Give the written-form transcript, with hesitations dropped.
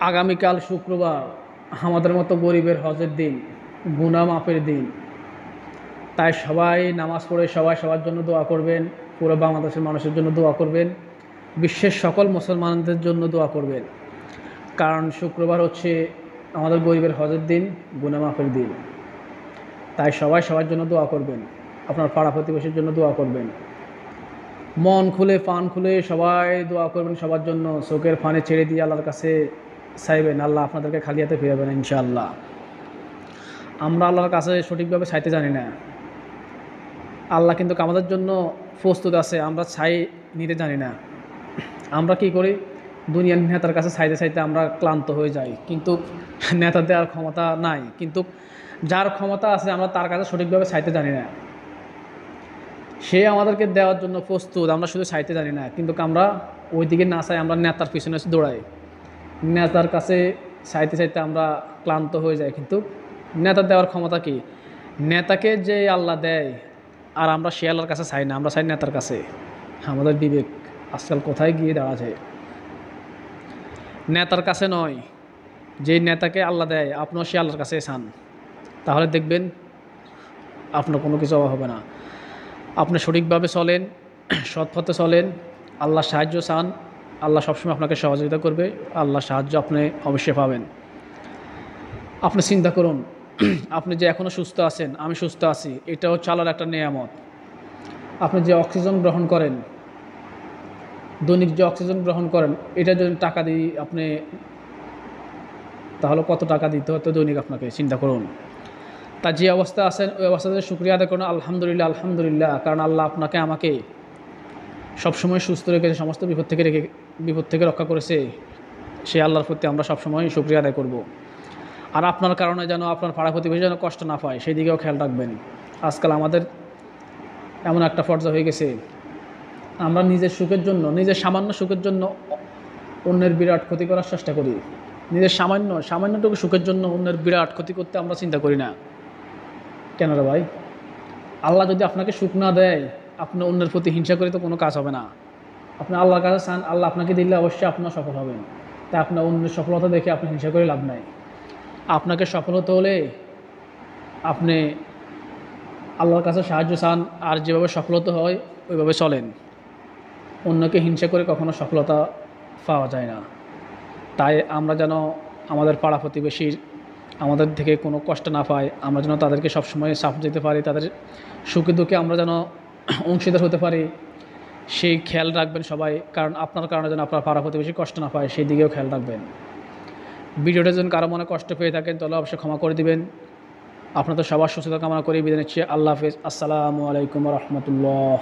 আগামীকাল শুক্রবার আমাদের মতো গরিবের হজের দিন, গুনাহ মাফের দিন। তাই সবাই নামাজ পড়ে সবাই সবার জন্য দোয়া করবেন, পুরো বাংলাদেশের মানুষের জন্য দোয়া করবেন, বিশ্বের সকল মুসলমানদের জন্য দোয়া করবেন। কারণ শুক্রবার হচ্ছে আমাদের গরিবের হজের দিন, গুনাহ মাফের দিন। তাই সবাই সবার জন্য দোয়া করবেন, আপনার পাড়া প্রতিবেশীর জন্য দোয়া করবেন। মন খুলে প্রাণ খুলে সবাই দোয়া করবেন সবার জন্য, চোখের পানি ছেড়ে দিয়ে আল্লাহর কাছে চাইবেন, আল্লাহ আপনাদেরকে খালি হাতে ফিরাবেন ইনশাআল্লাহ। আমরা আল্লাহর কাছে সঠিকভাবে চাইতে জানি না, আল্লাহ কিন্তু আমাদের জন্য প্রস্তুত আছে, আমরা চাই নিতে জানি না। আমরা কি করি, দুনিয়ার নেতার কাছে চাইতে চাইতে আমরা ক্লান্ত হয়ে যাই, কিন্তু নেতা দেওয়ার ক্ষমতা নাই। কিন্তু যার ক্ষমতা আছে আমরা তার কাছে সঠিকভাবে চাইতে জানি না, সে আমাদেরকে দেওয়ার জন্য প্রস্তুত, আমরা শুধু চাইতে জানি না। কিন্তু আমরা ওই দিকে না চাই, আমরা নেতার পিছনে দৌড়াই, নেতার কাছে চাইতে চাইতে আমরা ক্লান্ত হয়ে যাই। কিন্তু নেতা দেওয়ার ক্ষমতা কি, নেতাকে যে আল্লাহ দেয়, আর আমরা সে আল্লাহর কাছে চাই না, আমরা চাই নেতার কাছে। আমাদের বিবেক আজকাল কোথায় গিয়ে দাঁড়াচ্ছে, নেতার কাছে নয়। যে নেতাকে আল্লাহ দেয় আপনিও সে আল্লাহর কাছে চান, তাহলে দেখবেন আপনার কোনো কিছু অভাব হবে না। আপনি সঠিকভাবে চলেন, সৎ পথে চলেন, আল্লাহ সাহায্য চান, আল্লাহ সবসময় আপনাকে সহযোগিতা করবে, আল্লাহ সাহায্য আপনি অবশ্যই পাবেন। আপনি চিন্তা করুন, আপনি যে এখনও সুস্থ আছেন, আমি সুস্থ আছি, এটা হচ্ছে আল্লাহর একটা নেয়ামত। আপনি যে অক্সিজেন গ্রহণ করেন, দৈনিক যে অক্সিজেন গ্রহণ করেন, এটা যদি টাকা দিই আপনি, তাহলে কত টাকা দিতে হতো দৈনিক আপনাকে, চিন্তা করুন। তা যে অবস্থা আছেন ওই অবস্থাতে শুকরিয়া আদায় করুন, আলহামদুলিল্লাহ আলহামদুলিল্লাহ। কারণ আল্লাহ আপনাকে আমাকে সবসময় সুস্থ রেখেছে, সমস্ত বিপদ থেকে রক্ষা করেছে। সেই আল্লাহর প্রতি আমরা সবসময় শুকরিয়া আদায় করব। আর আপনার কারণে যেন আপনার পাড়া প্রতিবেশী যেন কষ্ট না পায়, সেই দিকেও খেয়াল রাখবেন। আজকাল আমাদের এমন একটা পর্যায়ে হয়ে গেছে, আমরা নিজের সুখের জন্য, নিজের সামান্য সুখের জন্য অন্যের বিরাট ক্ষতি করার চেষ্টা করি। নিজের সামান্যটুকু সুখের জন্য অন্যের বিরাট ক্ষতি করতে আমরা চিন্তা করি না। কেন রে ভাই? আল্লাহ যদি আপনাকে সুখ না দেয়, আপনি অন্যের প্রতি হিংসা করে তো কোনো কাজ হবে না। আপনি আল্লাহর কাছে চান, আল্লাহ আপনাকে দিলে অবশ্যই আপনার সফল হবেন। তাই আপনার অন্যের সফলতা দেখে আপনি হিংসা করে লাভ নাই। আপনাকে সফল হতে হলে আপনি আল্লাহর কাছে সাহায্য চান, আর যেভাবে সফলতা হয় ওইভাবে চলেন। অন্যকে হিংসা করে কখনো সফলতা পাওয়া যায় না। তাই আমরা যেন আমাদের পাড়া প্রতিবেশীর আমাদের থেকে কোনো কষ্ট না পায়, আমরা যেন তাদেরকে সবসময় সাপোর্ট দিতে পারি, তাদের সুখে দুঃখে আমরা যেন অংশীদার হতে পারি, সেই খেয়াল রাখবেন সবাই। কারণ আপনার কারণে যেন আপনার পাড়া প্রতিবেশী কষ্ট না পায়, সেই দিকেও খেয়াল রাখবেন। ভিডিওটা যেন কারো মনে কষ্ট পেয়ে থাকেন তাহলে অবশ্যই ক্ষমা করে দিবেন। আপনাদের সবার সুস্থতা কামনা করে বিদায় নিচ্ছি। আল্লাহ হাফেজ। আসসালামু আলাইকুম রহমতুল্লাহ।